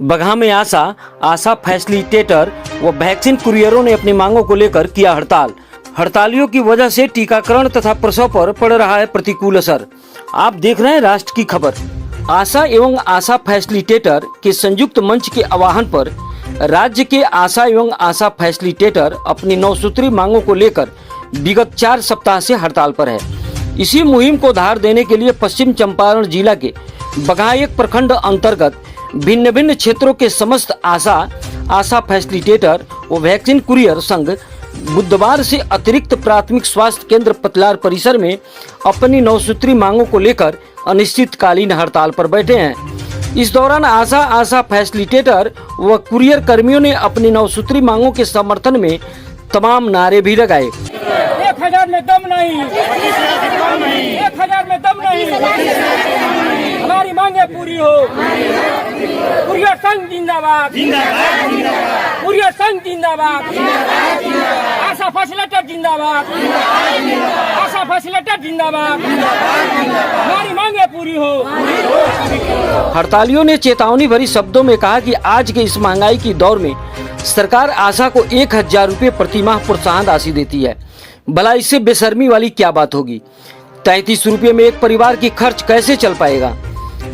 बगहा में आशा फैसिलिटेटर व वैक्सीन कुरियरों ने अपनी मांगों को लेकर किया हड़ताल। हड़तालियों की वजह से टीकाकरण तथा प्रसव पर पड़ रहा है प्रतिकूल असर। आप देख रहे हैं राष्ट्र की खबर। आशा एवं आशा फैसिलिटेटर के संयुक्त मंच के आह्वान पर राज्य के आशा एवं आशा फैसिलिटेटर अपनी 9 सूत्री मांगों को लेकर विगत 4 सप्ताह से हड़ताल पर है। इसी मुहिम को धार देने के लिए पश्चिम चंपारण जिला के बगहा एक प्रखंड अंतर्गत भिन्न भिन्न क्षेत्रों के समस्त आशा फैसिलिटेटर व वैक्सीन कुरियर संघ बुधवार से अतिरिक्त प्राथमिक स्वास्थ्य केंद्र पतलार परिसर में अपनी 9 सूत्री मांगों को लेकर अनिश्चितकालीन हड़ताल पर बैठे हैं। इस दौरान आशा फैसिलिटेटर व कुरियर कर्मियों ने अपनी 9 सूत्री मांगों के समर्थन में तमाम नारे भी लगाए। 1000 में दम नहीं, 1000 में दम नहीं, हमारी मांगे पूरी हो। कुरियर संघ जिंदाबाद, कुरियर संघ जिंदाबाद, आशा फैसिलिटेटर जिंदाबाद, आशा फैसिलिटेटर जिंदाबाद, हमारी मांगे पूरी हो। हड़तालियों ने चेतावनी भरी शब्दों में कहा कि आज के इस महंगाई की दौर में सरकार आशा को 1000 रुपये प्रति माह प्रोत्साहन राशि देती है। भला इससे बेशर्मी वाली क्या बात होगी। 33 रुपये में एक परिवार की खर्च कैसे चल पाएगा।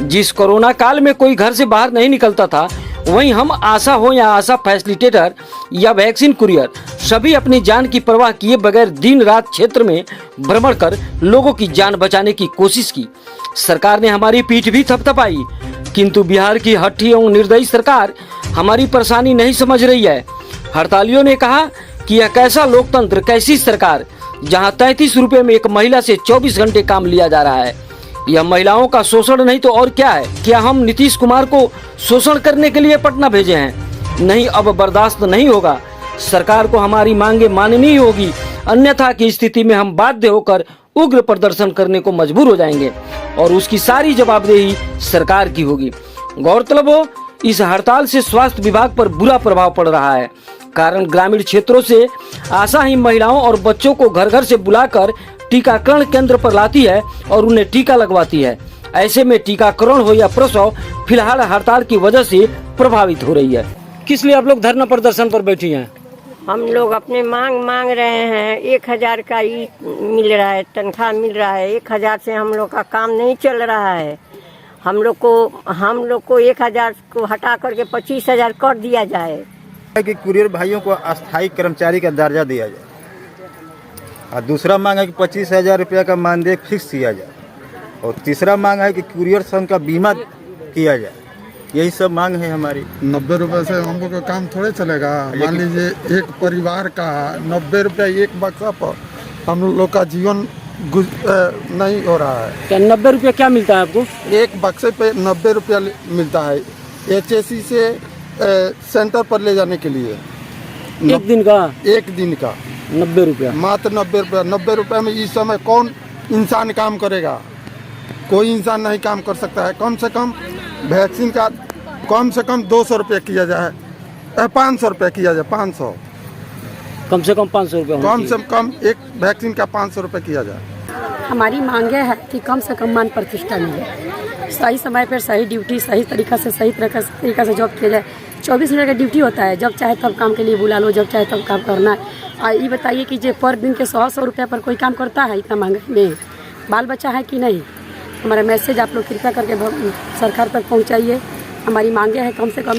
जिस कोरोना काल में कोई घर से बाहर नहीं निकलता था, वहीं हम आशा हो या आशा फैसिलिटेटर या वैक्सीन कुरियर सभी अपनी जान की परवाह किए बगैर दिन रात क्षेत्र में भ्रमण कर लोगों की जान बचाने की कोशिश की। सरकार ने हमारी पीठ भी थपथपाई, किंतु बिहार की हठी एवं निर्दयी सरकार हमारी परेशानी नहीं समझ रही है। हड़तालियों ने कहा कि यह कैसा लोकतंत्र, कैसी सरकार, जहां 33 रुपये में एक महिला से 24 घंटे काम लिया जा रहा है। यह महिलाओं का शोषण नहीं तो और क्या है। क्या हम नीतीश कुमार को शोषण करने के लिए पटना भेजे हैं? नहीं, अब बर्दाश्त नहीं होगा। सरकार को हमारी मांगे माननी होगी, अन्यथा की स्थिति में हम बाध्य होकर उग्र प्रदर्शन करने को मजबूर हो जाएंगे और उसकी सारी जवाबदेही सरकार की होगी। गौरतलब हो, इस हड़ताल से स्वास्थ्य विभाग पर बुरा प्रभाव पड़ रहा है। कारण ग्रामीण क्षेत्रों से आशा ही महिलाओं और बच्चों को घर घर से बुलाकर टीकाकरण केंद्र पर लाती है और उन्हें टीका लगवाती है। ऐसे में टीकाकरण हो या प्रसव फिलहाल हड़ताल की वजह से प्रभावित हो रही है। किस लिए आप लोग धरना प्रदर्शन पर बैठी हैं? हम लोग अपने मांग रहे हैं। 1000 का ही मिल रहा है, तनख्वाह मिल रहा है। 1000 से हम लोग का काम नहीं चल रहा है। हम लोग को 1000 को हटा करके 25,000 कर दिया जाए। कि कुरियर भाइयों को अस्थायी कर्मचारी का दर्जा दिया जाए और दूसरा मांग है कि 25,000 रुपया का मानदेय फिक्स किया जाए और तीसरा मांग है कि कुरियर संघ का बीमा किया जाए। यही सब मांग है हमारी। 90 रुपये से हम लोग का काम थोड़े चलेगा। मान लीजिए एक परिवार का 90 रुपया एक बक्सा पर हम लोग का जीवन नहीं हो रहा है। क्या 90 रुपया क्या मिलता है आपको? एक बक्से पे 90 रुपया मिलता है HSC से सेंटर पर ले जाने के लिए। एक दिन का 90 रुपया, मात्र 90 रुपया। 90 रुपये में इस समय कौन इंसान काम करेगा? कोई इंसान नहीं काम कर सकता है। कम से कम वैक्सीन का कम से कम 200 रुपये किया जाए, 500 रुपये किया जाए। 500 कम से कम 500 रुपये, कम से कम एक वैक्सीन का 500 रुपये किया जाए। हमारी मांगे है कि कम से कम मान प्रतिष्ठा मिले, सही समय पर सही ड्यूटी, सही तरीका से सही तरीका से जॉब किया जाए। 24 मिनट का ड्यूटी होता है, जब चाहे तब काम के लिए बुला लो, जब चाहे तब काम करना है। ये बताइए कि जो पर दिन के 100 रुपये पर कोई काम करता है इतना महंगाई में? बाल बच्चा है कि नहीं? हमारा मैसेज आप लोग कृपया करके सरकार तक पहुंचाइए। हमारी मांगे हैं कम से कम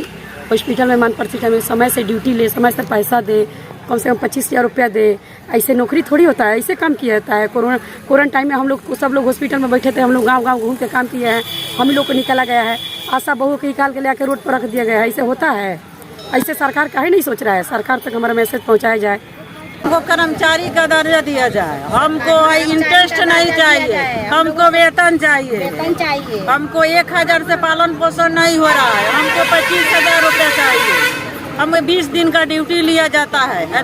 हॉस्पिटल में मान प्रतिष्ठा में समय से ड्यूटी ले, समय से पैसा दे, कम से कम 25,000 रुपया दे। ऐसे नौकरी थोड़ी होता है, ऐसे काम किया जाता है। कोरोना टाइम में हम लोग सब लोग हॉस्पिटल में बैठे थे, हम लोग गांव घूम के काम किए हैं। हम लोग को निकाला गया है, आशा बहू को निकाल के लेकर रोड पर रख दिया गया है। ऐसे होता है? ऐसे सरकार काहे नहीं सोच रहा है? सरकार तक हमारा मैसेज पहुँचाया जाए। हमको कर्मचारी का दर्जा दिया जाए, हमको इंटरेस्ट नहीं चाहिए, हमको वेतन चाहिए। हमको 1000 से पालन पोषण नहीं हो रहा है, हमको 25,000 रुपये चाहिए। हमें 20 दिन का ड्यूटी लिया जाता है,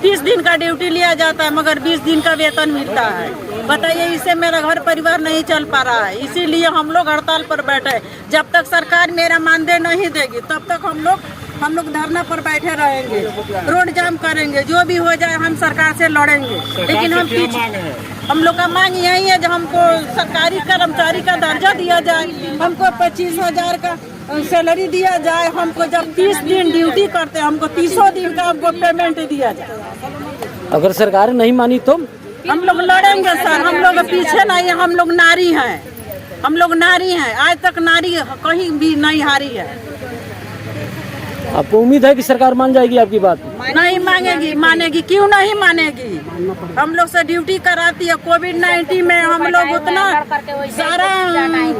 30 दिन का ड्यूटी लिया जाता है, मगर 20 दिन का वेतन मिलता है। बताइए, इससे मेरा घर परिवार नहीं चल पा रहा है। इसीलिए हम लोग हड़ताल पर बैठे। जब तक सरकार मेरा मानदेय नहीं देगी तब तक हम लोग धरना पर बैठे रहेंगे, रोड जाम करेंगे, जो भी हो जाए हम सरकार से लड़ेंगे। लेकिन हम लोग का मांग यही है जो हमको सरकारी कर्मचारी का दर्जा दिया जाए, हमको 25,000 का सैलरी दिया जाए। हमको जब 30 दिन ड्यूटी करते हैं, हमको 30 दिन का हमको पेमेंट दिया जाए। अगर सरकार नहीं मानी तो हम लोग लड़ेंगे सर, हम लोग पीछे नहीं है, हम लोग नारी हैं, हम लोग नारी हैं। आज तक नारी कहीं भी नहीं हारी है। आपको उम्मीद है कि सरकार मान जाएगी आपकी बात? नहीं मांगेगी, मानेगी क्यों नहीं मानेगी? हम लोग से ड्यूटी कराती है। कोविड-19 में हम लोग उतना सारा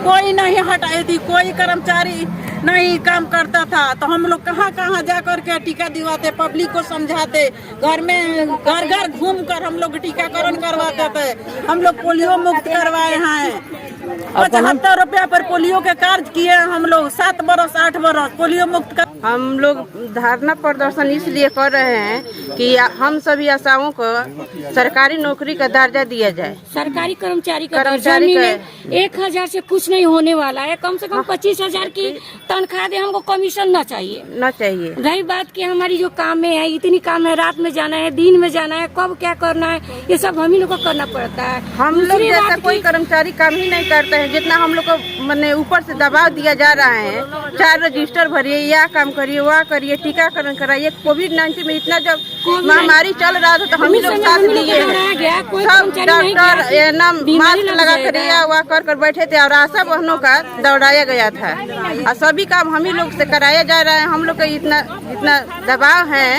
कोई नहीं हटाई थी, कोई कर्मचारी नहीं काम करता था, तो हम लोग कहाँ कहाँ जा करके टीका दिवाते, पब्लिक को समझाते, घर में घर घर घूम कर हम लोग टीकाकरण करवाते थे। हम लोग पोलियो मुक्त करवाए हैं। 75 रुपया पर पोलियो के कार्य किए हम लोग। 7 बरस 8 बरस पोलियो मुक्त कर। हम लोग धरना प्रदर्शन इसलिए कर रहे हैं कि हम सभी आशाओं को सरकारी नौकरी का दर्जा दिया जाए। सरकारी कर्मचारी का दर्जा मिले। 1000 से कुछ नहीं होने वाला है, कम से कम 25,000 की तनख्वाह दे, हमको कमीशन न चाहिए। रही बात कि हमारी जो काम में है, इतनी काम है, रात में जाना है, दिन में जाना है, कब क्या करना है, ये सब हम ही लोग को करना पड़ता है। हम लोग जैसा कोई कर्मचारी काम ही नहीं करते हैं, जितना हम लोग को मैंने ऊपर से दबाव दिया जा रहा है। 4 रजिस्टर भरिए, यह काम करिए, वह करिए, टीकाकरण कराइए। कोविड-19 में इतना जब महामारी चल रहा था तो हम ही लोग साथ दिए हैं। सब डॉक्टर एएनएम मास्क लगा कर वह कर बैठे थे और आशा बहनों का दौड़ाया गया था और सभी काम हम ही लोग से कराया जा रहा है। हम लोग का इतना दबाव है,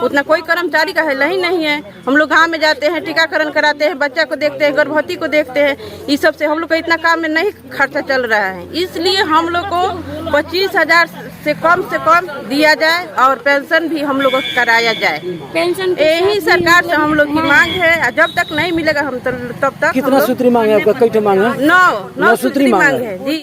उतना कोई कर्मचारी का है ही नहीं है। हम लोग गाँव में जाते हैं, टीकाकरण कराते हैं, बच्चा को देखते हैं, गर्भवती को देखते हैं। इस सब से हम लोग का इतना काम में नहीं खर्चा चल रहा है। इसलिए हम लोग को 25,000 से कम दिया जाए और पेंशन भी हम लोग को कराया जाए। पेंशन यही सरकार से हम लोग की मांग है। जब तक नहीं मिलेगा हम तब तक कितना सूत्री मांग है आपका? कई मांग है? 9 सूत्री मांग है जी।